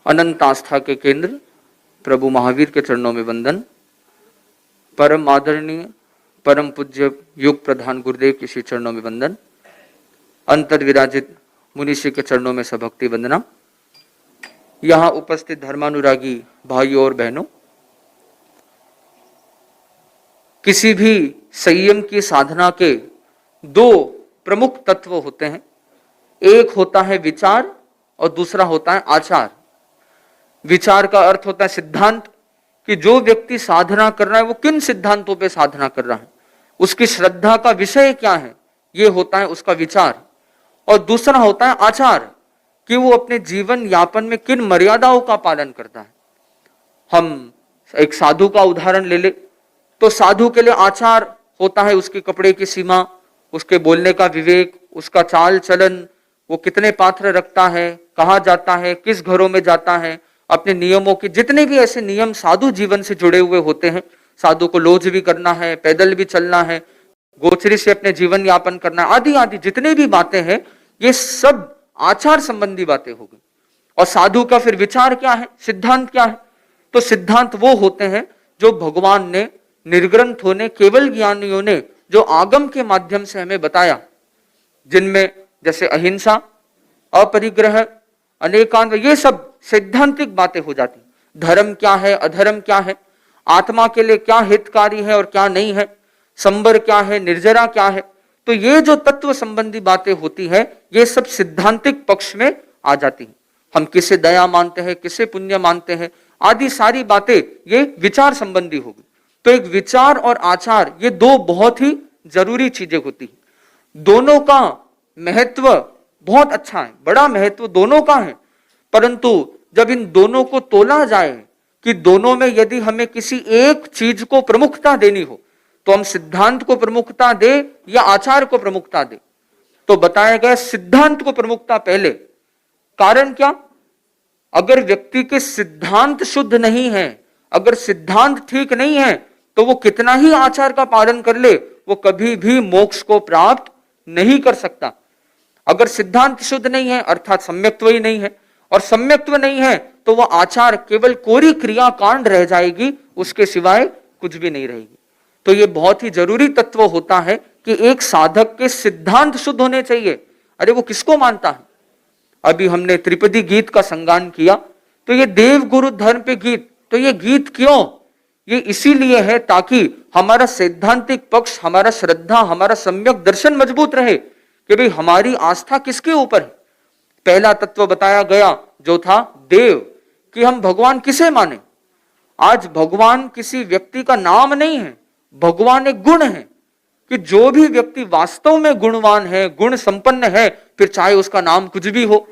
अनंत आस्था के केंद्र प्रभु महावीर के चरणों में वंदन। परम आदरणीय परम पूज्य युग प्रधान गुरुदेव के श्री चरणों में वंदन। अंतर विराजित मुनिषि के चरणों में सभक्ति वंदना। यहाँ उपस्थित धर्मानुरागी भाइयों और बहनों, किसी भी संयम की साधना के दो प्रमुख तत्व होते हैं। एक होता है विचार और दूसरा होता है आचार। विचार का अर्थ होता है सिद्धांत, कि जो व्यक्ति साधना कर रहा है वो किन सिद्धांतों पे साधना कर रहा है, उसकी श्रद्धा का विषय क्या है, ये होता है उसका विचार। और दूसरा होता है आचार, कि वो अपने जीवन यापन में किन मर्यादाओं का पालन करता है। हम एक साधु का उदाहरण ले ले तो साधु के लिए आचार होता है उसके कपड़े की सीमा, उसके बोलने का विवेक, उसका चाल चलन, वो कितने पात्र रखता है, कहाँ जाता है, किस घरों में जाता है, अपने नियमों के जितने भी ऐसे नियम साधु जीवन से जुड़े हुए होते हैं। साधु को लोज भी करना है, पैदल भी चलना है, गोचरी से अपने जीवन यापन करना है, आदि आदि जितने भी बातें हैं, ये सब आचार संबंधी बातें हो गई। और साधु का फिर विचार क्या है, सिद्धांत क्या है? तो सिद्धांत वो होते हैं जो भगवान ने निर्ग्रंथ होने केवल ज्ञानियों ने जो आगम के माध्यम से हमें बताया, जिनमें जैसे अहिंसा, अपरिग्रह, अनेकांत, ये सब सैद्धांतिक बातें हो जाती। धर्म क्या है, अधर्म क्या है, आत्मा के लिए क्या हितकारी है और क्या नहीं है, संबर क्या है, निर्जरा क्या है, तो ये जो तत्व संबंधी बातें होती है, ये सब सिद्धांतिक पक्ष में आ जाती हैं। हम किसे दया मानते हैं, किसे पुण्य मानते हैं, आदि सारी बातें ये विचार संबंधी होगी। तो एक विचार और आचार, ये दो बहुत ही जरूरी चीजें होती हैं। दोनों का महत्व बहुत अच्छा है, बड़ा महत्व दोनों का है। परंतु जब इन दोनों को तोला जाए कि दोनों में यदि हमें किसी एक चीज को प्रमुखता देनी हो, तो हम सिद्धांत को प्रमुखता दे या आचार को प्रमुखता दे, तो बताया गया सिद्धांत को प्रमुखता पहले। कारण क्या? अगर व्यक्ति के सिद्धांत शुद्ध नहीं है, अगर सिद्धांत ठीक नहीं है, तो वो कितना ही आचार का पालन कर ले, वो कभी भी मोक्ष को प्राप्त नहीं कर सकता। अगर सिद्धांत शुद्ध नहीं है अर्थात सम्यक्त्व ही नहीं है, और सम्यक्त्व नहीं है तो वह आचार केवल कोरी क्रिया कांड रह जाएगी, उसके सिवाय कुछ भी नहीं रहेगी। तो ये बहुत ही जरूरी तत्व होता है कि एक साधक के सिद्धांत शुद्ध होने चाहिए। अरे वो किसको मानता है? अभी हमने त्रिपदी गीत का संगान किया, तो ये देव गुरु धर्म पे गीत, तो ये गीत क्यों? ये इसीलिए है ताकि हमारा सैद्धांतिक पक्ष, हमारा श्रद्धा, हमारा सम्यक दर्शन मजबूत रहे कि भाई हमारी आस्था किसके ऊपर है। पहला तत्व बताया गया जो था देव, कि हम भगवान किसे माने। आज भगवान किसी व्यक्ति का नाम नहीं है, भगवान एक गुण है, कि जो भी व्यक्ति वास्तव में गुणवान है, गुण संपन्न है, फिर चाहे उसका नाम कुछ भी हो,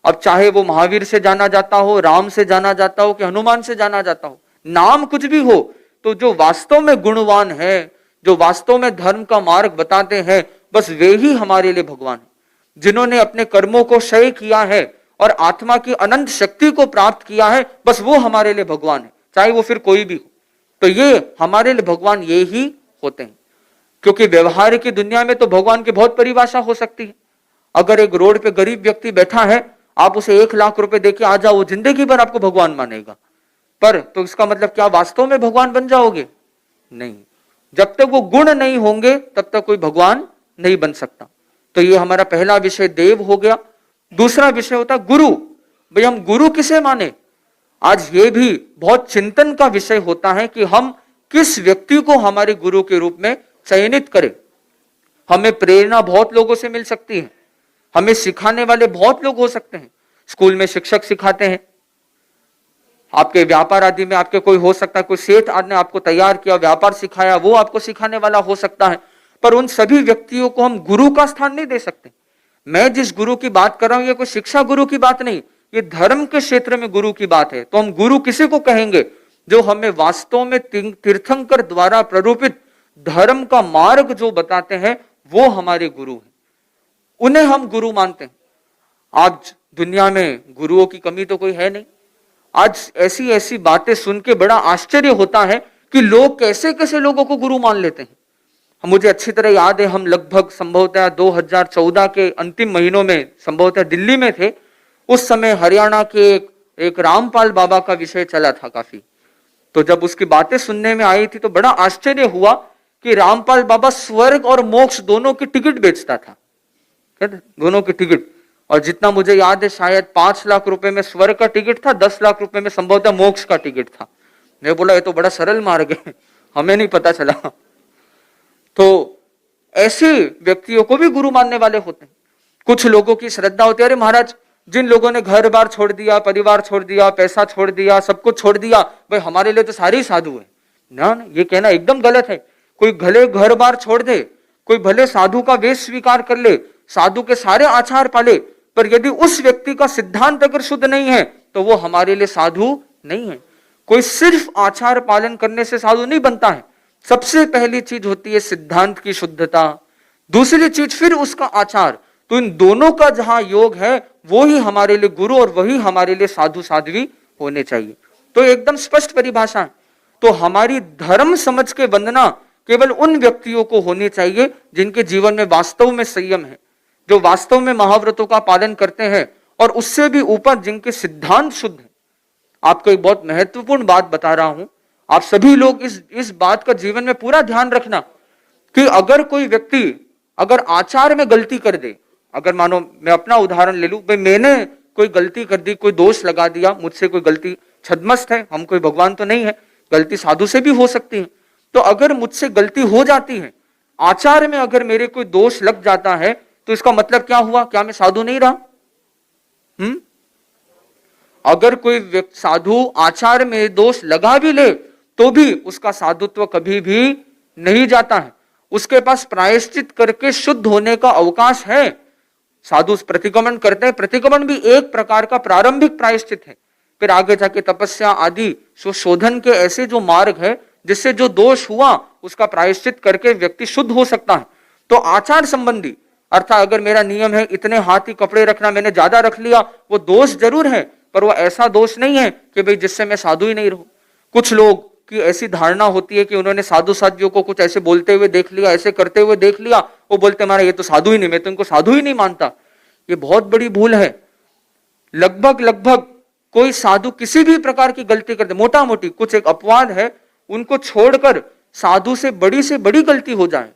अब चाहे वो महावीर से जाना जाता हो, राम से जाना जाता हो कि हनुमान से जाना जाता हो, नाम कुछ भी हो, तो जो वास्तव में गुणवान है, जो वास्तव में धर्म का मार्ग बताते हैं, बस वे ही हमारे लिए भगवान है। जिन्होंने अपने कर्मों को क्षय किया है और आत्मा की अनंत शक्ति को प्राप्त किया है, बस वो हमारे लिए भगवान है, चाहे वो फिर कोई भी हो। तो ये हमारे लिए भगवान ये ही होते हैं। क्योंकि व्यवहार की दुनिया में तो भगवान की बहुत परिभाषा हो सकती है। अगर एक रोड पे गरीब व्यक्ति बैठा है, आप उसे 1 लाख रुपए देके आ जाओ, वो जिंदगी भर आपको भगवान मानेगा। पर तो इसका मतलब क्या वास्तव में भगवान बन जाओगे? नहीं। जब तक वो गुण नहीं होंगे तब तक कोई भगवान नहीं बन सकता। तो ये हमारा पहला विषय देव हो गया। दूसरा विषय होता है गुरु। भाई हम गुरु किसे माने? आज ये भी बहुत चिंतन का विषय होता है कि हम किस व्यक्ति को हमारे गुरु के रूप में चयनित करें। हमें प्रेरणा बहुत लोगों से मिल सकती है, हमें सिखाने वाले बहुत लोग हो सकते हैं। स्कूल में शिक्षक सिखाते हैं, आपके व्यापार आदि में आपके कोई हो सकता है, कोई सेठ आदि ने आपको तैयार किया, व्यापार सिखाया, वो आपको सिखाने वाला हो सकता है। पर उन सभी व्यक्तियों को हम गुरु का स्थान नहीं दे सकते। मैं जिस गुरु की बात कर रहा हूं, ये कोई शिक्षा गुरु की बात नहीं, ये धर्म के क्षेत्र में गुरु की बात है। तो हम गुरु किसे को कहेंगे? जो हमें वास्तव में तीर्थंकर द्वारा प्ररूपित धर्म का मार्ग जो बताते हैं, वो हमारे गुरु हैं, उन्हें हम गुरु मानते हैं। आज दुनिया में गुरुओं की कमी तो कोई है नहीं। आज ऐसी ऐसी बातें सुन के बड़ा आश्चर्य होता है कि लोग कैसे कैसे लोगों को गुरु मान लेते हैं। मुझे अच्छी तरह याद है, हम लगभग संभवतः 2014 के अंतिम महीनों में संभवतः दिल्ली में थे। उस समय हरियाणा के एक एक रामपाल बाबा का विषय चला था काफी। तो जब उसकी बातें सुनने में आई थी तो बड़ा आश्चर्य हुआ कि रामपाल बाबा स्वर्ग और मोक्ष दोनों की टिकट बेचता था, दोनों की टिकट। और जितना मुझे याद है शायद 5 लाख रुपए में स्वर्ग का टिकट था, 10 लाख रुपए में संभवतः मोक्ष का टिकट था। मैं बोला ये तो बड़ा सरल मार्ग है, हमें नहीं पता चला। तो ऐसे व्यक्तियों को भी गुरु मानने वाले होते हैं। कुछ लोगों की श्रद्धा होती है, अरे महाराज जिन लोगों ने घर बार छोड़ दिया, परिवार छोड़ दिया, पैसा छोड़ दिया, सब कुछ छोड़ दिया, भाई हमारे लिए तो सारे ही साधु है। ना, ये कहना एकदम गलत है। कोई भले घर बार छोड़ दे, कोई भले साधु का वेश स्वीकार कर ले, साधु के सारे आचार पाले, पर यदि उस व्यक्ति का सिद्धांत अगर शुद्ध नहीं है तो वो हमारे लिए साधु नहीं है। कोई सिर्फ आचार पालन करने से साधु नहीं बनता है। सबसे पहली चीज होती है सिद्धांत की शुद्धता, दूसरी चीज फिर उसका आचार। तो इन दोनों का जहां योग है वो ही हमारे लिए गुरु और वही हमारे लिए साधु साध्वी होने चाहिए। तो एकदम स्पष्ट परिभाषा है। तो हमारी धर्म समझ के वंदना केवल उन व्यक्तियों को होनी चाहिए जिनके जीवन में वास्तव में संयम है, जो वास्तव में महाव्रतों का पालन करते हैं, और उससे भी ऊपर जिनके सिद्धांत शुद्ध है। आपको एक बहुत महत्वपूर्ण बात बता रहा हूं, आप सभी लोग इस बात का जीवन में पूरा ध्यान रखना कि अगर कोई व्यक्ति अगर आचार में गलती कर दे, अगर मानो मैं अपना उदाहरण ले लूं, भाई मैंने कोई गलती कर दी, कोई दोष लगा दिया, मुझसे कोई गलती, छद्मस्त है, हम कोई भगवान तो नहीं है, गलती साधु से भी हो सकती है। तो अगर मुझसे गलती हो जाती है, आचार में अगर मेरे कोई दोष लग जाता है, तो इसका मतलब क्या हुआ? क्या मैं साधु नहीं रहा? अगर कोई साधु आचार में दोष लगा भी ले तो भी उसका साधुत्व कभी भी नहीं जाता है। उसके पास प्रायश्चित करके शुद्ध होने का अवकाश है। साधु प्रतिक्रमण करते हैं, प्रतिक्रमण भी एक प्रकार का प्रारंभिक प्रायश्चित है, फिर आगे जाके तपस्या आदि शोधन के ऐसे जो मार्ग है जिससे जो दोष हुआ उसका प्रायश्चित करके व्यक्ति शुद्ध हो सकता है। तो आचार संबंधी अर्थात अगर मेरा नियम है इतने हाथ ही कपड़े रखना, मैंने ज्यादा रख लिया, वो दोष जरूर है, पर वो ऐसा दोष नहीं है कि भाई जिससे मैं साधु ही नहीं रहूं। कुछ लोग की ऐसी धारणा होती है कि उन्होंने साधु साध्वियों को कुछ ऐसे बोलते हुए देख लिया, ऐसे करते हुए देख लिया, वो बोलते हमारा ये तो साधु ही नहीं, मैं तो इनको साधु ही नहीं मानता। ये बहुत बड़ी भूल है। लगभग कोई साधु किसी भी प्रकार की गलती करते, मोटा मोटी कुछ एक अपवाद है, उनको छोड़कर साधु से बड़ी गलती हो जाए।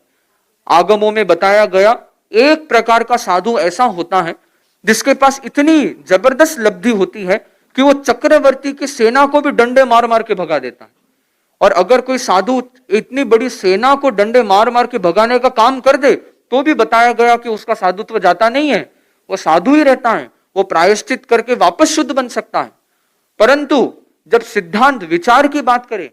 आगमों में बताया गया एक प्रकार का साधु ऐसा होता है जिसके पास इतनी जबरदस्त लब्धि होती है कि वो चक्रवर्ती की सेना को भी डंडे मार मार के भगा देता है। और अगर कोई साधु इतनी बड़ी सेना को डंडे मार मार के भगाने का काम कर दे तो भी बताया गया कि उसका साधुत्व जाता नहीं है, वो साधु ही रहता है, वो प्रायश्चित करके वापस शुद्ध बन सकता है। परंतु जब सिद्धांत विचार की बात करें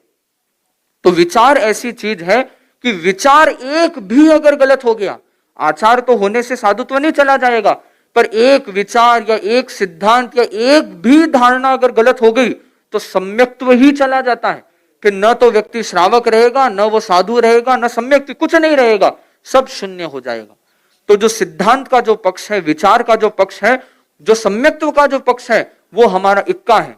तो विचार ऐसी चीज है कि विचार एक भी अगर गलत हो गया, आचार तो होने से साधुत्व नहीं चला जाएगा, पर एक विचार या एक सिद्धांत या एक भी धारणा अगर गलत हो गई तो सम्यक्त्व ही चला जाता है। फिर न तो व्यक्ति श्रावक रहेगा, न वो साधु रहेगा, न सम्यक्त्व, कुछ नहीं रहेगा, सब शून्य हो जाएगा। तो जो सिद्धांत का जो पक्ष है, विचार का जो पक्ष है, जो सम्यक्त्व का जो पक्ष है, वो हमारा इक्का है,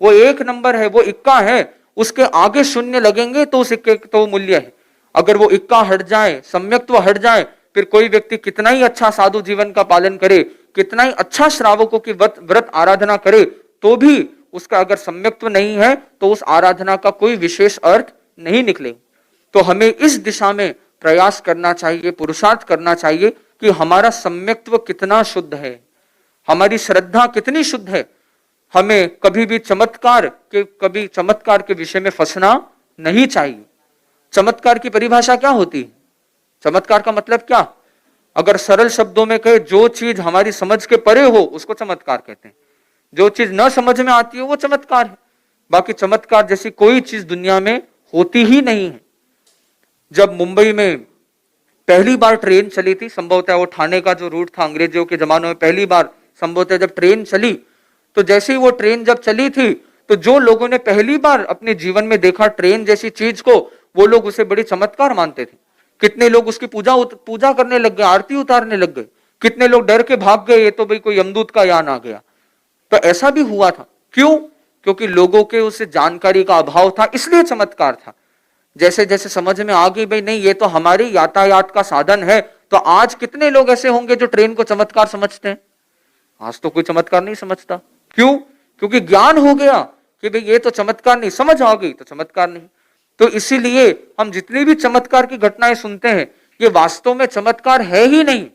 वो एक नंबर है, वो इक्का है। उसके आगे शून्य लगेंगे तो उस इक्के तो मूल्य है। अगर वो इक्का हट जाए, सम्यक्त्व हट जाए, फिर कोई व्यक्ति कितना ही अच्छा साधु जीवन का पालन करे, कितना ही अच्छा श्रावकों की व्रत आराधना करे, तो भी उसका अगर सम्यक्त्व नहीं है तो उस आराधना का कोई विशेष अर्थ नहीं निकले। तो हमें इस दिशा में प्रयास करना चाहिए, पुरुषार्थ करना चाहिए कि हमारा सम्यक्त्व कितना शुद्ध है, हमारी श्रद्धा कितनी शुद्ध है। हमें कभी भी चमत्कार के विषय में फंसना नहीं चाहिए। चमत्कार की परिभाषा क्या होती है? चमत्कार का मतलब क्या? अगर सरल शब्दों में कहे, जो चीज हमारी समझ के परे हो उसको चमत्कार कहते हैं, जो चीज न समझ में आती है वो चमत्कार है। बाकी चमत्कार जैसी कोई चीज दुनिया में होती ही नहीं है। जब मुंबई में पहली बार ट्रेन चली थी, संभवतः वो ठाणे का जो रूट था अंग्रेजों के जमानों में पहली बार संभवतः जब ट्रेन चली, तो जैसे ही वो ट्रेन जब चली थी तो जो लोगों ने पहली बार अपने जीवन में देखा ट्रेन जैसी चीज को, वो लोग उसे बड़ी चमत्कार मानते थे। कितने लोग उसकी पूजा करने लग गए, आरती उतारने लग गए, कितने लोग डर के भाग गए, ये तो भाई कोई यमदूत का यान आ गया। तो ऐसा भी हुआ था। क्यों? क्योंकि लोगों के उसे जानकारी का अभाव था, इसलिए चमत्कार था। जैसे जैसे समझ में आ गई भाई नहीं ये तो हमारी यातायात का साधन है, तो आज कितने लोग ऐसे होंगे जो ट्रेन को चमत्कार समझते हैं? आज तो कोई चमत्कार नहीं समझता। क्यों? क्योंकि ज्ञान हो गया कि भाई ये तो चमत्कार नहीं, समझ आ गई तो चमत्कार नहीं। तो इसीलिए हम जितनी भी चमत्कार की घटनाएं सुनते हैं ये वास्तव में चमत्कार है ही नहीं,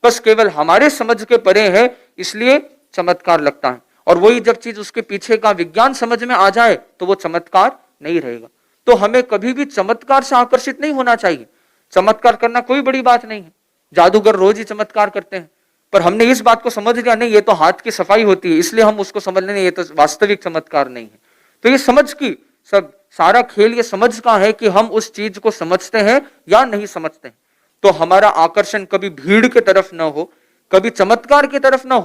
बस केवल हमारे समझ के परे है, इसलिए चमत्कार लगता है। और वही जब चीज उसके पीछे का विज्ञान समझ में आ जाए तो वो चमत्कार नहीं रहेगा। तो हमें कभी भी चमत्कार से आकर्षित नहीं होना चाहिए। चमत्कार करना कोई बड़ी बात नहीं है, जादूगर रोज ही चमत्कार करते हैं, पर हमने इस बात को समझ लिया नहीं ये तो हाथ की सफाई होती है, इसलिए हम उसको समझ लें ये तो वास्तविक चमत्कार नहीं है। तो ये समझ की सब सारा खेल ये समझ का है कि हम उस चीज को समझते हैं या नहीं समझते हैं। तो हमारा आकर्षण कभी भीड़ की तरफ ना हो, कभी चमत्कार की तरफ ना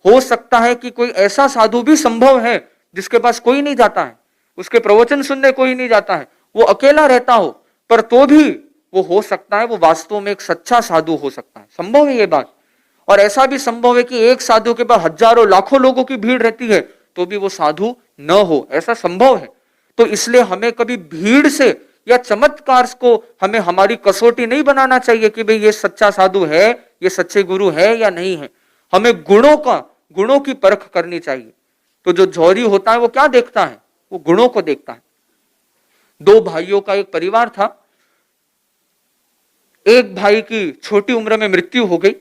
हो सकता है कि कोई ऐसा साधु भी संभव है जिसके पास कोई नहीं जाता है, उसके प्रवचन सुनने कोई नहीं जाता है, वो अकेला रहता हो, पर तो भी वो हो सकता है वो वास्तव में एक सच्चा साधु हो सकता है, संभव है ये बात। और ऐसा भी संभव है कि एक साधु के पास हजारों लाखों लोगों की भीड़ रहती है तो भी वो साधु न हो, ऐसा संभव है। तो इसलिए हमें कभी भीड़ से या चमत्कार को हमें हमारी कसौटी नहीं बनाना चाहिए कि भाई ये सच्चा साधु है, ये सच्चे गुरु है या नहीं है। हमें गुणों की परख करनी चाहिए। तो जो जौहरी होता है वो क्या देखता है, वो गुणों को देखता है। दो भाइयों का एक परिवार था, एक भाई की छोटी उम्र में मृत्यु हो गई,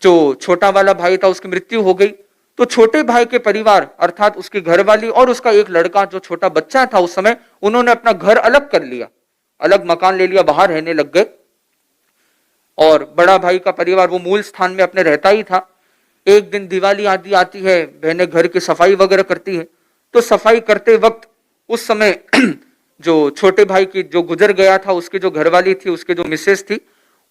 जो छोटा वाला भाई था उसकी मृत्यु हो गई। तो छोटे भाई के परिवार अर्थात उसकी घरवाली और उसका एक लड़का जो छोटा बच्चा था उस समय, उन्होंने अपना घर अलग कर लिया, अलग मकान ले लिया, बाहर रहने लग गए। और बड़ा भाई का परिवार वो मूल स्थान में अपने रहता ही था। एक दिन दिवाली आदि आती है, बहनें घर की सफाई वगैरह करती है, तो सफाई करते वक्त उस समय जो छोटे भाई की जो गुजर गया था उसकी जो घरवाली थी, उसके जो मिसेस थी,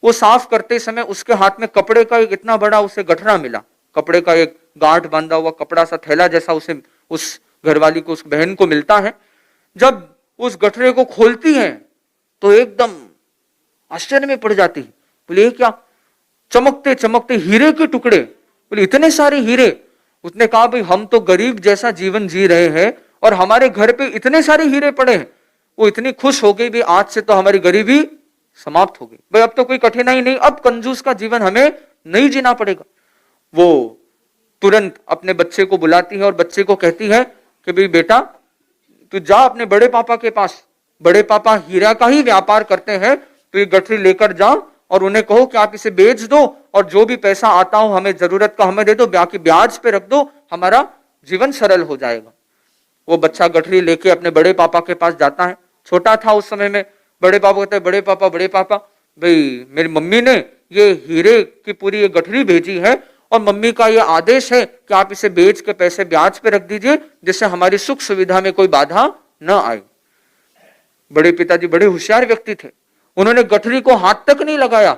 वो साफ करते समय उसके हाथ में कपड़े का एक इतना बड़ा उसे गठरा मिला, कपड़े का एक गांठ बांधा हुआ कपड़ा सा थैला जैसा उसे उस घरवाली को, उस बहन को मिलता है। जब उस गठरे को खोलती है तो एकदम आश्चर्य में पड़ जाती है, बोले ये क्या, चमकते चमकते हीरे के टुकड़े, बोले इतने सारे हीरे। उसने कहा भाई हम तो गरीब जैसा जीवन जी रहे हैं और हमारे घर पे इतने सारे हीरे पड़े हैं। वो इतनी खुश हो गई, भाई आज से तो हमारी गरीबी समाप्त हो गई, भाई अब तो कोई कठिनाई नहीं, अब कंजूस का जीवन हमें नहीं जीना पड़ेगा। वो तुरंत अपने बच्चे को बुलाती है और बच्चे को कहती है कि भाई बेटा तू जा अपने बड़े पापा के पास, बड़े पापा हीरा का ही व्यापार करते हैं, तो ये गठरी लेकर जा और उन्हें कहो कि आप इसे बेच दो और जो भी पैसा आता हो हमें जरूरत का हमें दे दो, बाकी ब्याज पे रख दो, हमारा जीवन सरल हो जाएगा। वो बच्चा गठरी लेके अपने बड़े पापा के पास जाता है, छोटा था उस समय में। बड़े पापा कहते हैं बड़े पापा भाई मेरी मम्मी ने ये हीरे की पूरी ये गठरी भेजी है और मम्मी का ये आदेश है कि आप इसे बेच के पैसे ब्याज पे रख दीजिए जिससे हमारी सुख सुविधा में कोई बाधा न आए। बड़े पिताजी बड़े होशियार व्यक्ति थे, उन्होंने गठरी को हाथ तक नहीं लगाया,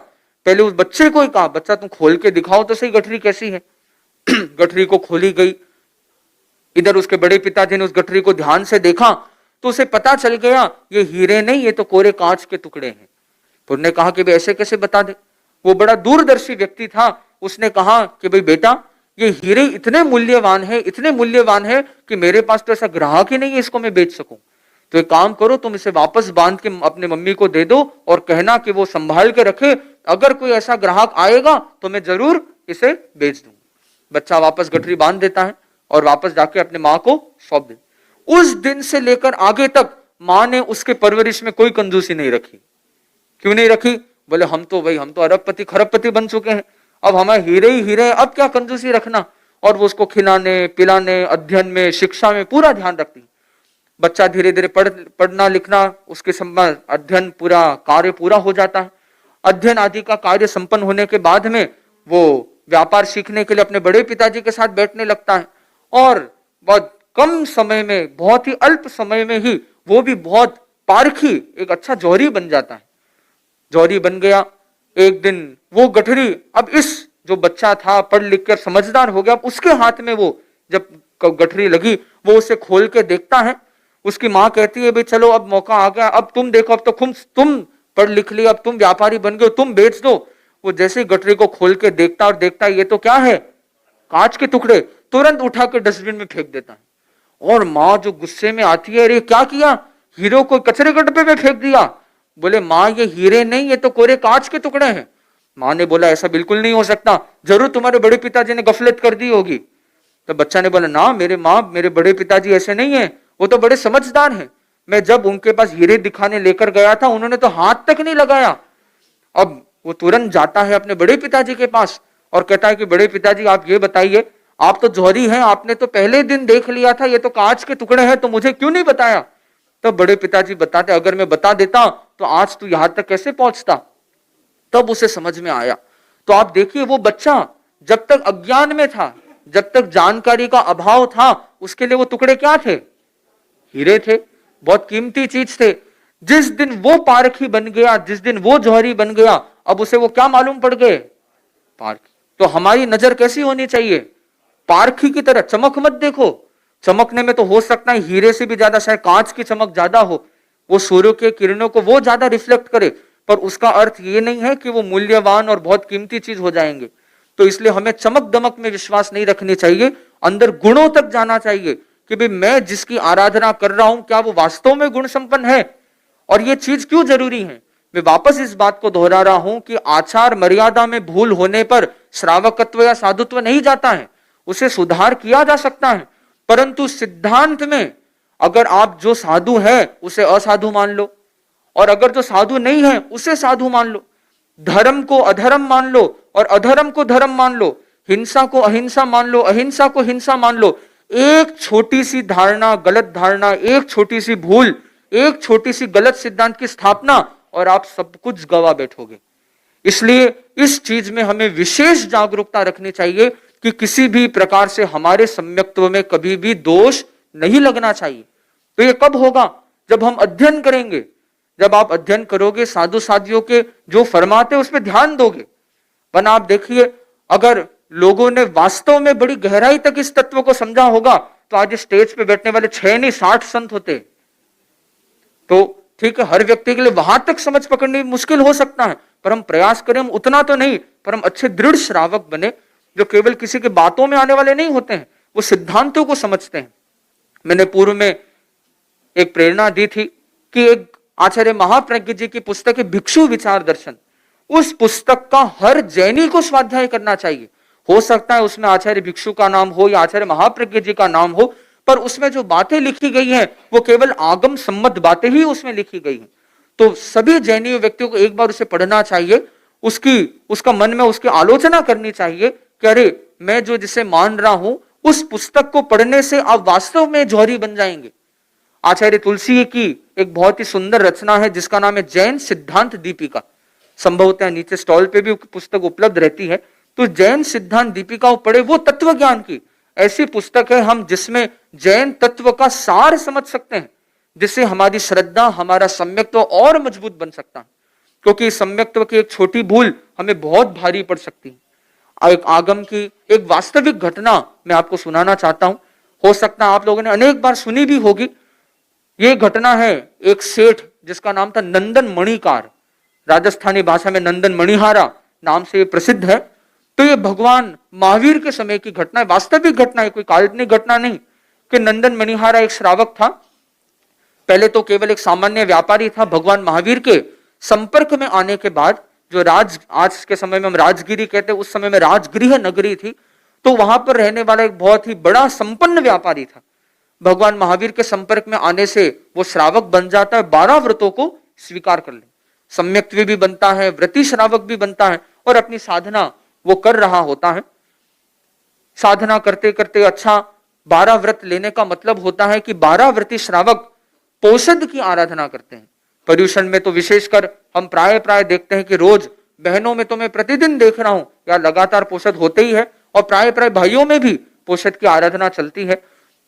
पहले उस बच्चे को ही कहा बच्चा तुम खोल के दिखाओ तो सही गठरी कैसी है। गठरी को खोली गई, इधर उसके बड़े पिताजी ने उस गठरी को ध्यान से देखा तो उसे पता चल गया ये हीरे नहीं, ये तो कोरे कांच के टुकड़े हैं। तो उन्होंने कहा कि भाई ऐसे कैसे बता दे। वो बड़ा दूरदर्शी व्यक्ति था, उसने कहा कि भाई बेटा ये हीरे इतने मूल्यवान है कि मेरे पास तो ऐसा ग्राहक ही नहीं है इसको मैं बेच सकूं। तो एक काम करो तुम इसे वापस बांध के अपने मम्मी को दे दो और कहना कि वो संभाल के रखे, अगर कोई ऐसा ग्राहक आएगा तो मैं जरूर इसे बेच दूंगा। बच्चा वापस गठरी बांध देता है और वापस जाके अपने माँ को सौंप दे। उस दिन से लेकर आगे तक माँ ने उसके परवरिश में कोई कंजूसी नहीं रखी। क्यों नहीं रखी? बोले हम तो अरबपति खरबपति बन चुके हैं, अब हमें हीरे ही हीरे, अब क्या कंजूसी रखना। और वो उसको खिलाने पिलाने, अध्ययन में, शिक्षा में पूरा ध्यान रखती। बच्चा धीरे धीरे पढ़ना लिखना, उसके संबंध अध्ययन पूरा कार्य पूरा हो जाता है। अध्ययन आदि का कार्य संपन्न होने के बाद में वो व्यापार सीखने के लिए अपने बड़े पिताजी के साथ बैठने लगता है और बहुत कम समय में, बहुत ही अल्प समय में ही वो भी बहुत पारखी एक अच्छा जौहरी बन जाता है। जौहरी बन गया। एक दिन वो गठरी, अब इस जो बच्चा था पढ़ लिख कर समझदार हो गया, अब उसके हाथ में वो जब गठरी लगी वो उसे खोल के देखता है। उसकी माँ कहती है भाई चलो अब मौका आ गया, अब तुम देखो, अब तो तुम पढ़ लिख लिया, अब तुम व्यापारी बन गए, तुम बेच दो। वो जैसे ही गठरी को खोल के देखता और देखता ये तो क्या है, कांच के टुकड़े, तुरंत उठा के डस्टबिन में फेंक देता है। और माँ जो गुस्से में आती है, अरे क्या किया, हीरो को कचरे के डब्बे में फेंक दिया। बोले माँ ये हीरे नहीं, ये तो कोरे कांच के टुकड़े हैं। माँ ने बोला ऐसा बिल्कुल नहीं हो सकता, जरूर तुम्हारे बड़े पिताजी ने गफलत कर दी होगी। तो बच्चा ने बोला, ना मेरे माँ, मेरे बड़े पिताजी ऐसे नहीं है, वो तो बड़े समझदार हैं। मैं जब उनके पास हीरे दिखाने लेकर गया था, उन्होंने तो हाथ तक नहीं लगाया। अब वो तुरंत जाता है अपने बड़े पिताजी के पास और कहता है कि बड़े पिताजी आप ये बताइए, आप तो जौहरी हैं, आपने तो पहले दिन देख लिया था, ये तो कांच के टुकड़े हैं, तो मुझे क्यों नहीं बताया? तो बड़े पिताजी बताते, अगर मैं बता देता तो आज तू यहां तक कैसे पहुंचता। तब उसे समझ में आया। तो आप देखिए, वो बच्चा जब तक अज्ञान में था, जब तक जानकारी का अभाव था, उसके लिए वो टुकड़े क्या थे? हीरे थे, बहुत कीमती चीज थे। जिस दिन वो पारखी बन गया, जिस दिन वो जौहरी बन गया, अब उसे वो क्या मालूम पड़ गए? पारखी। तो हमारी नजर कैसी होनी चाहिए? पारखी की तरह। चमक मत देखो, चमकने में तो हो सकता है हीरे से भी ज्यादा शायद कांच की चमक ज्यादा हो, वो सूर्य के किरणों को वो ज्यादा रिफ्लेक्ट करे, पर उसका अर्थ ये नहीं है कि वो मूल्यवान और बहुत कीमती चीज हो जाएंगे। तो इसलिए हमें चमक दमक में विश्वास नहीं रखनी चाहिए, अंदर गुणों तक जाना चाहिए कि भाई मैं जिसकी आराधना कर रहा हूं, क्या वो वास्तव में गुण संपन्न है और ये चीज क्यों जरूरी है। मैं वापस इस बात को दोहरा रहा हूं कि आचार मर्यादा में भूल होने पर श्रावकत्व या साधुत्व नहीं जाता है, उसे सुधार किया जा सकता है। परंतु सिद्धांत में अगर आप जो साधु है उसे असाधु मान लो, और अगर जो साधु नहीं है उसे साधु मान लो, धर्म को अधर्म मान लो और अधर्म को धर्म मान लो, हिंसा को अहिंसा मान लो, अहिंसा को हिंसा मान लो। एक छोटी सी धारणा, गलत धारणा, एक छोटी सी भूल, एक छोटी सी गलत सिद्धांत की स्थापना और आप सब कुछ गवा बैठोगे। इसलिए इस चीज में हमें विशेष जागरूकता रखनी चाहिए कि किसी भी प्रकार से हमारे सम्यक्त्व में कभी भी दोष नहीं लगना चाहिए। तो ये कब होगा? जब हम अध्ययन करेंगे। जब आप अध्ययन करोगे, साधु साधियों के जो फरमाते उस पर ध्यान दोगे। वरना आप देखिए, अगर लोगों ने वास्तव में बड़ी गहराई तक इस तत्व को समझा होगा तो आज स्टेज पे बैठने वाले 6 नहीं 60 संत होते। तो ठीक है, हर व्यक्ति के लिए वहां तक समझ पकड़नी मुश्किल हो सकता है, पर हम प्रयास करें, हम उतना तो नहीं, पर हम अच्छे दृढ़ श्रावक बने, जो केवल किसी के बातों में आने वाले नहीं होते हैं, वो सिद्धांतों को समझते हैं। मैंने पूर्व में एक प्रेरणा दी थी कि एक आचार्य महाप्रज्ञ जी की पुस्तक है भिक्षु विचार दर्शन, उस पुस्तक का हर जैनी को स्वाध्याय करना चाहिए। हो सकता है उसमें आचार्य भिक्षु का नाम हो या आचार्य महाप्रज्ञ जी का नाम हो, पर उसमें जो बातें लिखी गई हैं वो केवल आगम सम्मत बातें ही उसमें लिखी गई हैं। तो सभी जैनी व्यक्तियों को एक बार उसे पढ़ना चाहिए, उसका मन में उसकी आलोचना करनी चाहिए कि अरे मैं जो जिसे मान रहा हूं, उस पुस्तक को पढ़ने से आप वास्तव में जौहरी बन जाएंगे। आचार्य तुलसी की एक बहुत ही सुंदर रचना है जिसका नाम है जैन सिद्धांत दीपिका। संभवतः नीचे स्टॉल पे भी पुस्तक उपलब्ध रहती है। तो जैन सिद्धांत दीपिका पढ़े, वो तत्व ज्ञान की ऐसी पुस्तक है हम जिसमें जैन तत्व का सार समझ सकते हैं, जिससे हमारी श्रद्धा, हमारा सम्यक्त्व और मजबूत बन सकता है। क्योंकि सम्यक्त्व की एक छोटी भूल हमें बहुत भारी पड़ सकती है। एक आगम की एक वास्तविक घटना मैं आपको सुनाना चाहता हूं। हो सकता है आप लोगों ने अनेक बार सुनी भी होगी। ये घटना है एक सेठ जिसका नाम था नंदन मणिकार, राजस्थानी भाषा में नंदन मणिहारा नाम से प्रसिद्ध है। तो ये भगवान महावीर के समय की घटना है, वास्तविक घटना है, कोई काल्पनिक घटना नहीं। कि नंदन मणिहारा एक श्रावक था। पहले तो केवल एक सामान्य व्यापारी था। भगवान महावीर के संपर्क में आने के बाद, जो आज के समय में हम राजगिरी कहते हैं, उस समय में राजगृह नगरी थी, तो वहां पर रहने वाला एक बहुत ही बड़ा संपन्न व्यापारी था। भगवान महावीर के संपर्क में आने से वो श्रावक बन जाता है, 12 व्रतों को स्वीकार कर ले, सम्यक्त्वी भी बनता है, व्रती श्रावक भी बनता है और अपनी साधना वो कर रहा होता है। साधना करते करते अच्छा 12 व्रत लेने का मतलब होता है कि 12 व्रती श्रावक पोषद की आराधना करते हैं। पर्यूषण में तो विशेषकर हम प्राय देखते हैं कि रोज बहनों में तो मैं प्रतिदिन देख रहा हूं या लगातार पोषद होते ही है, और प्राय भाइयों में भी पोषद की आराधना चलती है।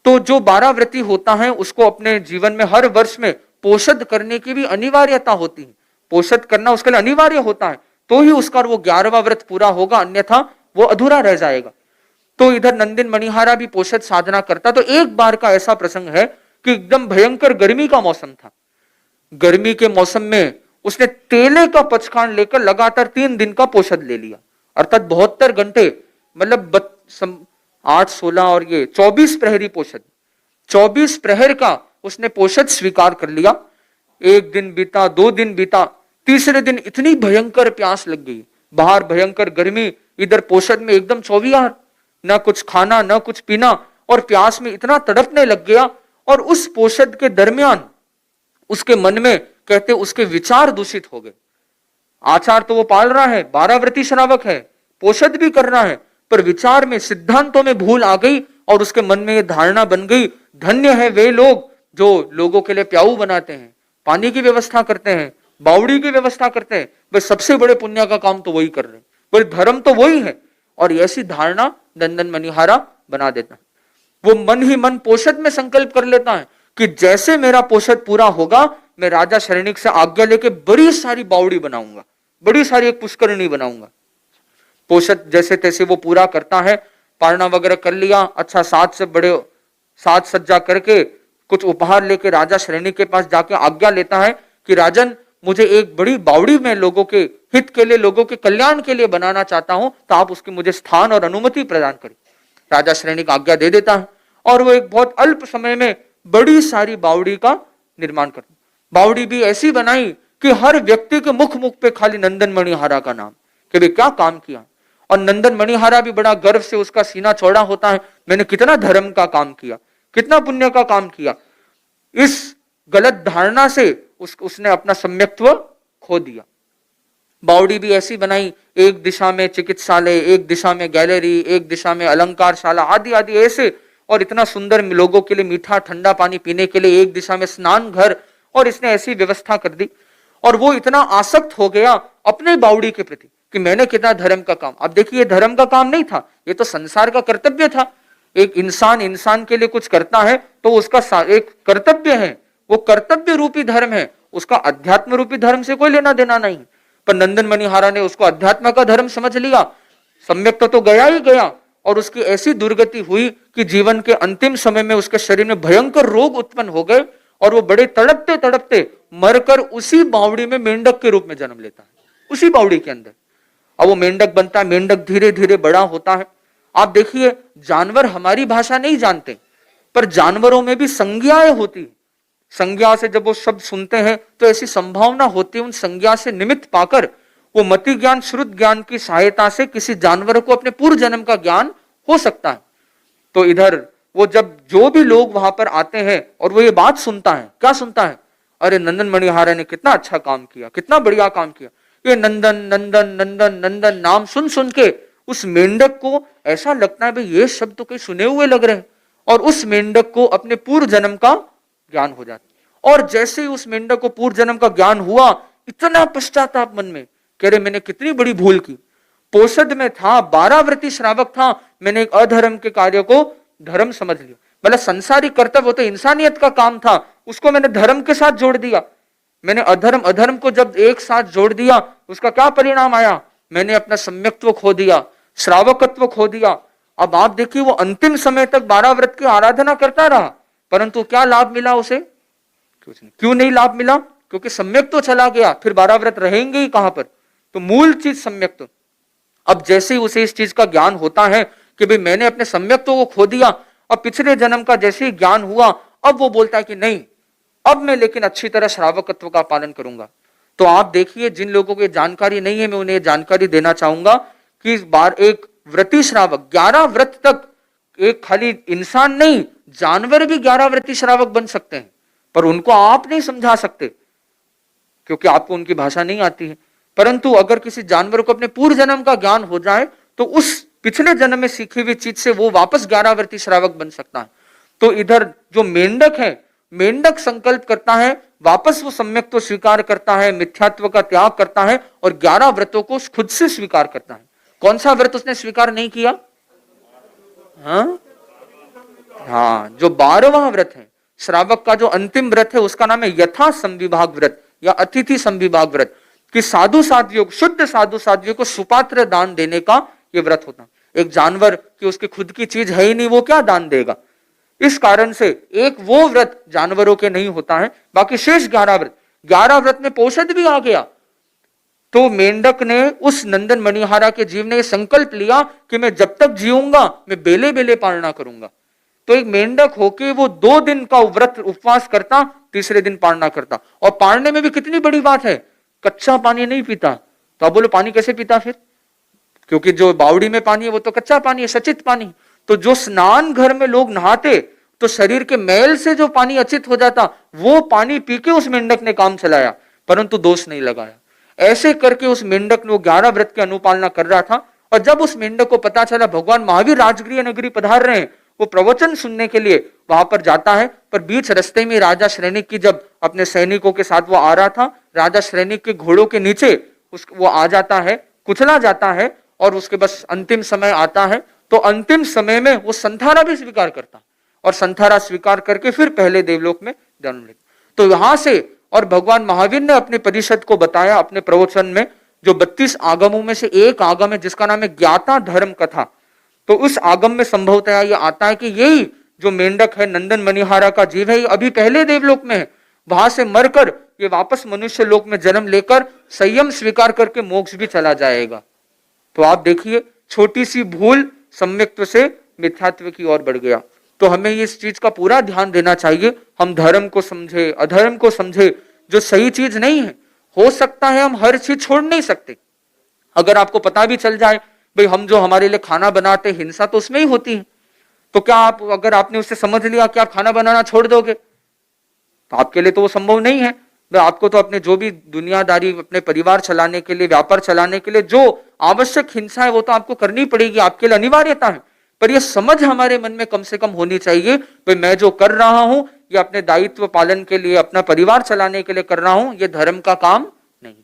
तो जो 12 व्रती होता है उसको अपने जीवन में हर वर्ष में पोषद करने की भी अनिवार्यता होती है। पोषद करना उसके लिए अनिवार्य होता है, तो ही उसका वो 11वां व्रत पूरा होगा, अन्यथा वो अधूरा रह जाएगा। तो इधर नंदन मणिहारा भी पोषद साधना करता। तो एक बार का ऐसा प्रसंग है कि एकदम भयंकर गर्मी का मौसम था। गर्मी के मौसम में उसने तेले का पचखान लेकर लगातार 3 दिन का पोषद ले लिया, अर्थात 72 घंटे, मतलब 8, 16 और ये 24 प्रहरी पोषद, 24 प्रहर का उसने पोषद स्वीकार कर लिया। एक दिन बीता, 2 दिन बीता, तीसरे दिन इतनी भयंकर प्यास लग गई, बाहर भयंकर गर्मी, इधर पोषद में एकदम चौवियार, ना कुछ खाना ना कुछ पीना, और प्यास में इतना तड़पने लग गया। और उस पोषद के दरमियान उसके मन में, कहते उसके विचार दूषित हो गए। आचार तो वो पाल रहा है, 12 व्रती श्रावक है, पोषद भी कर रहा है, पर विचार में, सिद्धांतों में भूल आ गई और उसके मन में ये धारणा बन गई, धन्य है वे लोग जो लोगों के लिए प्याऊ बनाते हैं, पानी की व्यवस्था करते हैं, बावड़ी की व्यवस्था करते हैं, वे सबसे बड़े पुण्य का काम तो वही कर रहे हैं, बोले धर्म तो वही है। और ऐसी धारणा नंदन मणिहारा बना देता है। वो मन ही मन पोषद में संकल्प कर लेता है कि जैसे मेरा पोषद पूरा होगा, मैं राजा शरणिक से आज्ञा लेके बड़ी सारी बावड़ी बनाऊंगा, बड़ी सारी एक पुष्करणी बनाऊंगा। पोषद जैसे तैसे वो पूरा करता है, पारणा वगैरह कर लिया, अच्छा साज सज्जा करके कुछ उपहार लेके राजा शरणिक के पास जाके आज्ञा लेता है कि राजन, मुझे एक बड़ी बावड़ी में लोगों के हित के लिए, लोगों के कल्याण के लिए बनाना चाहता हूं, तो आप उसकी मुझे स्थान और अनुमति प्रदान करें। राजा शरणिक आज्ञा दे देता है और वो एक बहुत अल्प समय में बड़ी सारी बावड़ी का निर्माण करता। बावड़ी भी ऐसी बनाई कि हर व्यक्ति के मुख मुख पे खाली नंदन मणिहारा का नाम, कि वे क्या काम किया। और नंदन मणिहारा भी बड़ा गर्व से उसका सीना चौड़ा होता है, मैंने कितना धर्म का काम किया, कितना पुण्य का काम किया। इस गलत धारणा से उसने अपना सम्यक्त्व खो दिया। बावड़ी भी ऐसी बनाई, एक दिशा में चिकित्सालय, एक दिशा में गैलरी, एक दिशा में अलंकारशाला, आदि आदि ऐसे, और इतना सुंदर लोगों के लिए मीठा ठंडा पानी पीने के लिए एक दिशा में स्नान घर, और इसने ऐसी व्यवस्था कर दी। और वो इतना आसक्त हो गया अपने बावड़ी के प्रति कि मैंने कितना धर्म का काम। अब देखिए, धर्म का काम नहीं था, ये तो संसार का कर्तव्य था। एक इंसान के लिए कुछ करता है तो उसका एक कर्तव्य है, वो कर्तव्य रूपी धर्म है, उसका अध्यात्म रूपी धर्म से कोई लेना देना नहीं। पर नंदन मणिहारा ने उसको अध्यात्म का धर्म समझ लिया, सम्यक तो गया ही गया, और उसकी ऐसी दुर्गति हुई कि जीवन के अंतिम समय में उसके शरीर में भयंकर रोग उत्पन्न हो गए, और वो बड़े तड़पते तड़पते मरकर उसी बावड़ी में मेंढक के रूप में जन्म लेता है, उसी बावड़ी के अंदर। अब वो मेंढक बनता है, मेंढक धीरे धीरे बड़ा होता है। आप देखिए, जानवर हमारी भाषा नहीं जानते, पर जानवरों में भी संज्ञाएं होती। संज्ञा से जब वो शब्द सुनते हैं तो ऐसी संभावना होती है, उन संज्ञा से निमित्त पाकर वो मति ज्ञान, श्रुत ज्ञान की सहायता से किसी जानवर को अपने पूर्व जन्म का ज्ञान हो सकता है। तो इधर वो जब जो भी लोग वहां पर आते हैं और वो ये बात सुनता है, क्या सुनता है, अरे नंदन मणिहारा ने कितना अच्छा काम किया, कितना बढ़िया काम किया, ये नंदन नंदन नंदन नंदन नाम सुन सुन के उस मेंढक को ऐसा लगता है भाई ये शब्द तो कहीं सुने हुए लग रहे हैं, और उस मेंढक को अपने पूर्व जन्म का ज्ञान हो जाता। और जैसे ही उस मेंढक को पूर्व जन्म का ज्ञान हुआ, इतना पश्चाताप मन में, कह रहे मैंने कितनी बड़ी भूल की, पोषद में था, 12 व्रती श्रावक था, मैंने एक अधर्म के कार्य को धर्म समझ लिया। मतलब संसारिक कर्तव्य होते, इंसानियत का काम था, उसको मैंने धर्म के साथ जोड़ दिया। मैंने अधर्म को जब एक साथ जोड़ दिया, उसका क्या परिणाम आया, मैंने अपना सम्यक्त्व खो दिया, श्रावकत्व खो दिया। अब आप देखिए, वो अंतिम समय तक 12 व्रत की आराधना करता रहा, परंतु क्या लाभ मिला उसे, कुछ नहीं। क्यों नहीं लाभ मिला, क्योंकि सम्यक तो चला गया, फिर 12 व्रत रहेंगे ही कहां पर। तो मूल चीज सम्यक तो। अब जैसे ही उसे इस चीज का ज्ञान होता है कि भाई मैंने अपने सम्यक तो खो दिया, अब पिछले जन्म का जैसे ही ज्ञान हुआ, अब वो बोलता है कि नहीं, अब मैं लेकिन अच्छी तरह श्रावकत्व का पालन करूंगा। तो आप देखिए, जिन लोगों को जानकारी नहीं है, मैं उन्हें जानकारी देना चाहूंगा कि इस बार एक व्रती श्रावक 11 व्रत तक, एक खाली इंसान नहीं, जानवर भी 11 व्रती श्रावक बन सकते हैं, पर उनको आप नहीं समझा सकते क्योंकि आपको उनकी भाषा नहीं आती है। परंतु अगर किसी जानवर को अपने पूर्व जन्म का ज्ञान हो जाए तो उस पिछले जन्म में सीखी हुई चीज से वो वापस 11 व्रती श्रावक बन सकता है। तो इधर जो मेंढक है, मेंढक संकल्प करता है, वापस वो सम्यक तो स्वीकार करता है, मिथ्यात्व का त्याग करता है और 11 व्रतों को खुद से स्वीकार करता है। कौन सा व्रत उसने स्वीकार नहीं किया? हाँ, जो 12वां व्रत है, श्रावक का जो अंतिम व्रत है, उसका नाम है यथा संविभाग व्रत या अतिथि संविभाग व्रत, कि साधु साध्वियों, शुद्ध साधु साध्वियों को सुपात्र दान देने का ये व्रत होता है। एक जानवर की उसकी खुद की चीज है ही नहीं, वो क्या दान देगा। इस कारण से एक वो व्रत जानवरों के नहीं होता है, बाकी शेष 11 व्रत, 11 व्रत में पोषद भी आ गया। तो मेंढक ने, उस नंदन मणिहारा के जीव ने संकल्प लिया कि मैं जब तक जीऊंगा मैं बेले बेले पालना करूंगा। तो एक मेंढक होके वो 2 दिन का व्रत उपवास करता, तीसरे दिन पालना करता। और पालने में भी कितनी बड़ी बात है, कच्चा पानी नहीं पीता। तो आप बोलो पानी कैसे पीता फिर? क्योंकि जो बावड़ी में पानी है वो तो कच्चा पानी है, सचित पानी। तो जो स्नान घर में लोग नहाते तो शरीर के मैल से जो पानी अचित हो जाता, वो पानी पी के उस मेंढक ने काम चलाया, परंतु दोष नहीं लगाया। ऐसे करके उस मेंढक ने वो 11 व्रत की अनुपालना कर रहा था। और जब उस मेंढक को पता चला भगवान महावीर राजगृह नगरी पधार रहे हैं, वो प्रवचन सुनने के लिए वहां पर जाता है। पर बीच रास्ते में राजा श्रेणिक की जब अपने सैनिकों के साथ वो आ रहा था, राजा श्रेणिक के घोड़ों के नीचे वो आ जाता है, कुचला जाता है, और उसके बस अंतिम समय आता है। तो अंतिम समय में वो संथारा भी स्वीकार करता, और संथारा स्वीकार करके फिर पहले देवलोक में जन्म लेता। तो यहां से और भगवान महावीर ने अपने परिषद को बताया अपने प्रवचन में, जो 32 आगमों में से एक आगम है जिसका नाम है ज्ञाता धर्म कथा। तो उस आगम में संभवतः यह आता है कि यही जो मेंढक है, नंदन मणिहारा का जीव है, ये अभी पहले देवलोक में है, वहां से मरकर ये वापस मनुष्य लोक में जन्म लेकर संयम स्वीकार करके मोक्ष भी चला जाएगा। तो आप देखिए, छोटी सी भूल सम्यक्त्व से मिथ्यात्व की ओर बढ़ गया। तो हमें इस चीज का पूरा ध्यान देना चाहिए। हम धर्म को समझे, अधर्म को समझे, जो सही चीज नहीं है। हो सकता है हम हर चीज छोड़ नहीं सकते। अगर आपको पता भी चल जाए भाई हम जो हमारे लिए खाना बनाते, हिंसा तो उसमें ही होती है, तो क्या आप, अगर आपने उससे समझ लिया कि आप खाना बनाना छोड़ दोगे, तो आपके लिए तो वो संभव नहीं है। आपको तो अपने जो भी दुनियादारी, अपने परिवार चलाने के लिए, व्यापार चलाने के लिए जो आवश्यक हिंसा है वो तो आपको करनी पड़ेगी, आपके लिए अनिवार्यता है। पर यह समझ हमारे मन में कम से कम होनी चाहिए, भाई मैं जो कर रहा हूं ये अपने दायित्व पालन के लिए, अपना परिवार चलाने के लिए कर रहा हूं, ये धर्म का काम नहीं।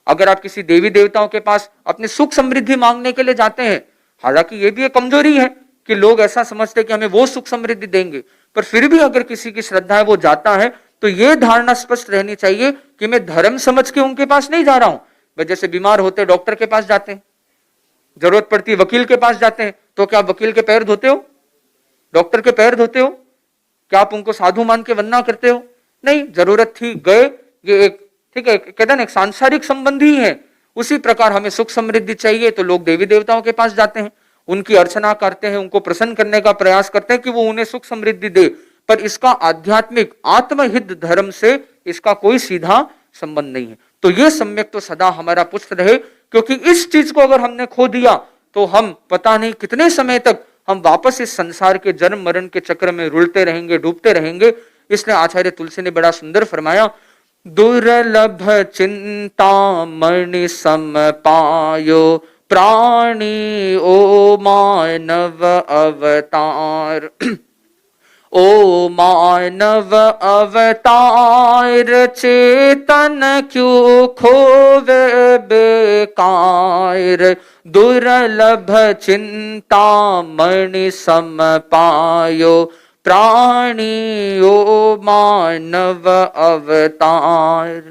अगर आप किसी देवी देवताओं के पास अपनी सुख समृद्धि मांगने के लिए जाते हैं, हालांकि ये भी एक कमजोरी है कि लोग ऐसा समझते हैं कि हमें वो सुख समृद्धि देंगे, पर फिर भी अगर किसी की श्रद्धा है वो जाता है, तो ये धारणा स्पष्ट रहनी चाहिए कि मैं धर्म समझ के उनके पास नहीं जा रहा हूं। जैसे बीमार होते डॉक्टर के पास जाते हैं, जरूरत पड़ती वकील के पास जाते हैं, तो क्या वकील के पैर धोते हो, डॉक्टर के पैर धोते हो? क्या आप उनको साधु मान के वंदना करते हो? नहीं, जरूरत थी गए, ये एक ठीक है, कहते हैं एक सांसारिक संबंध ही है। उसी प्रकार हमें सुख समृद्धि चाहिए तो लोग देवी देवताओं के पास जाते हैं, उनकी अर्चना करते हैं, उनको प्रसन्न करने का प्रयास करते हैं कि वो उन्हें सुख समृद्धि दे। पर इसका आध्यात्मिक आत्महित धर्म से इसका कोई सीधा संबंध नहीं है। तो ये सम्यक तो सदा हमारा पुष्ट रहे, क्योंकि इस चीज को अगर हमने खो दिया तो हम पता नहीं कितने समय तक हम वापस इस संसार के जन्म मरण के चक्र में रुलते रहेंगे, डूबते रहेंगे। इसलिए आचार्य तुलसी ने बड़ा सुंदर फरमाया, दुर्लभ चिंतामणि सम पायो प्राणी ओ मानव अवतार। ओ मानव अवतार चेतन क्यों खोवे बेकार। दुर्लभ चिंतामणि सम पायो प्राणी ओ मानव अवतार।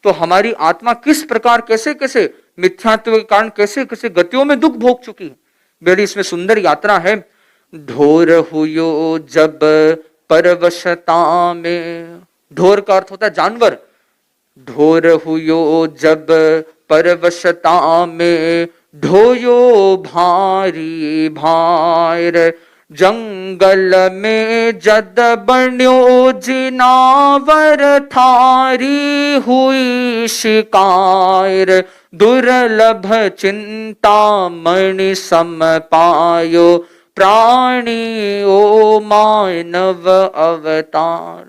तो हमारी आत्मा किस प्रकार कैसे कैसे मिथ्यात्व के कारण कैसे कैसे गतियों में दुख भोग चुकी है। बड़ी इसमें सुंदर यात्रा है। ढोर हुयो जब परवशता में, ढोर का अर्थ होता है जानवर। ढोर हुयो जब परवशता में, ढोयो भारी भार। जंगल में जद बन्यो जिनावर, थारी हुई शिकार। दुर्लभ चिंतामणि सम पायो प्राणी ओ मानव अवतार।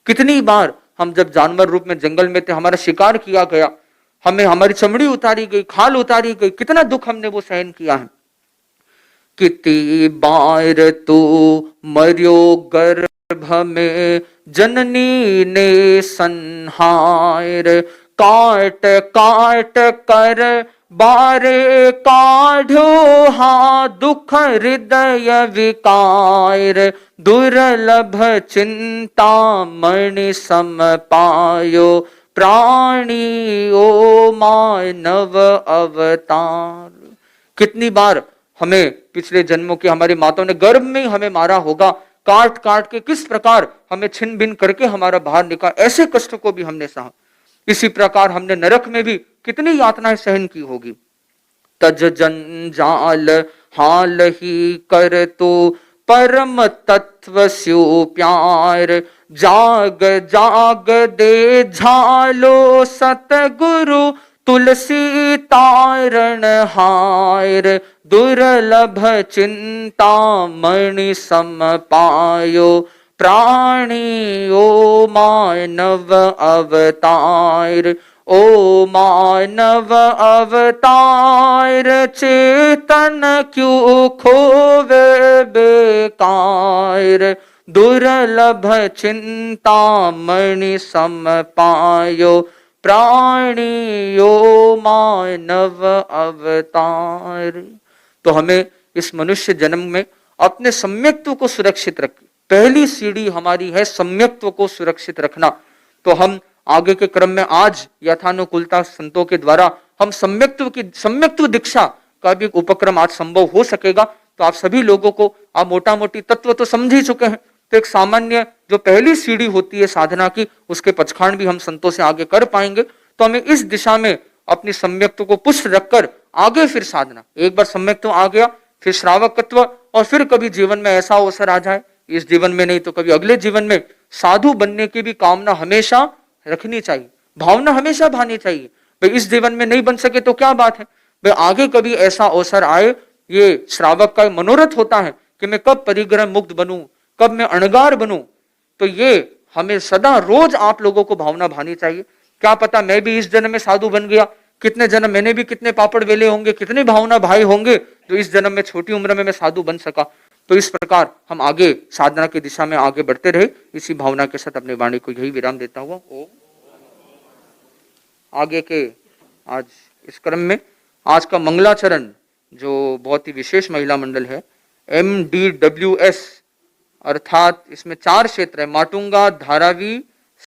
कितनी बार हम जब जानवर रूप में जंगल में थे, हमारा शिकार किया गया, हमें हमारी चमड़ी उतारी गई, खाल उतारी गई, कितना दुख हमने वो सहन किया है। कितनी बार तू मरियो गर्भ में, जननी ने संहार। काट काट कर बारे काढ़ो हा दुख हृदय विकार। दुर्लभ चिंतामणि सम पायो प्राणी ओ मानव अवतार। कितनी बार हमें पिछले जन्मों के हमारी माताओं ने गर्भ में हमें मारा होगा, काट काट के किस प्रकार हमें छिन्न भिन्न करके हमारा बाहर निकाला, ऐसे कष्ट को भी हमने सहा। इसी प्रकार हमने नरक में भी कितनी यातनाएं सहन की होगी। तज जंजाल हाल ही कर तो परम तत्व स्यो प्यार। जाग जाग दे झालो सतगुरु तुलसी तारण हार, दुर्लभ चिंता मणि सम पायो, प्राणी ओ मानव अवतार, ओ मानव अवतार, चेतन क्यों खोवे बेकार, दुर्लभ चिंता मणि सम पायो, प्राणियो मानव अवतार। तो हमें इस मनुष्य जन्म में अपने सम्यक्त्व को सुरक्षित रख, पहली सीढ़ी हमारी है सम्यक्त्व को सुरक्षित रखना। तो हम आगे के क्रम में आज यथानुकूलता संतों के द्वारा हम सम्यक्त्व दीक्षा का भी उपक्रम आज संभव हो सकेगा। तो आप सभी लोगों को आप मोटा मोटी तत्व तो समझ ही चुके हैं। तो एक सामान्य जो पहली सीढ़ी होती है साधना की, उसके पचखांड भी हम संतों से आगे कर पाएंगे। तो हमें इस दिशा में अपनी सम्यक्त्व को पुष्ट रखकर आगे फिर साधना, एक बार सम्यक्त्व आ गया, फिर श्रावकत्व, और फिर कभी जीवन में ऐसा अवसर आ जाए, इस जीवन में नहीं तो कभी अगले जीवन में साधु बनने की भी कामना हमेशा रखनी चाहिए, भावना हमेशा भानी चाहिए। भाई इस जीवन में नहीं बन सके तो क्या बात है, भाई आगे कभी ऐसा अवसर आए। ये श्रावक का मनोरथ होता है कि मैं कब परिग्रह मुक्त बनूं, कब मैं अणगार बनूं। तो ये हमें सदा रोज आप लोगों को भावना भानी चाहिए। क्या पता मैं भी इस जन्म में साधु बन गया, कितने जन्म मैंने भी कितने पापड़ वेले होंगे, कितने भावना भाई होंगे जो इस जन्म में छोटी उम्र में मैं साधु बन सका। तो इस प्रकार हम आगे साधना की दिशा में आगे बढ़ते रहे। इसी भावना के साथ अपनी वाणी को यही विराम देता हुआ ओम। आगे के आज इस क्रम में आज का मंगलाचरण जो बहुत ही विशेष महिला मंडल है, MDWS, अर्थात इसमें 4 क्षेत्र है, माटुंगा, धारावी,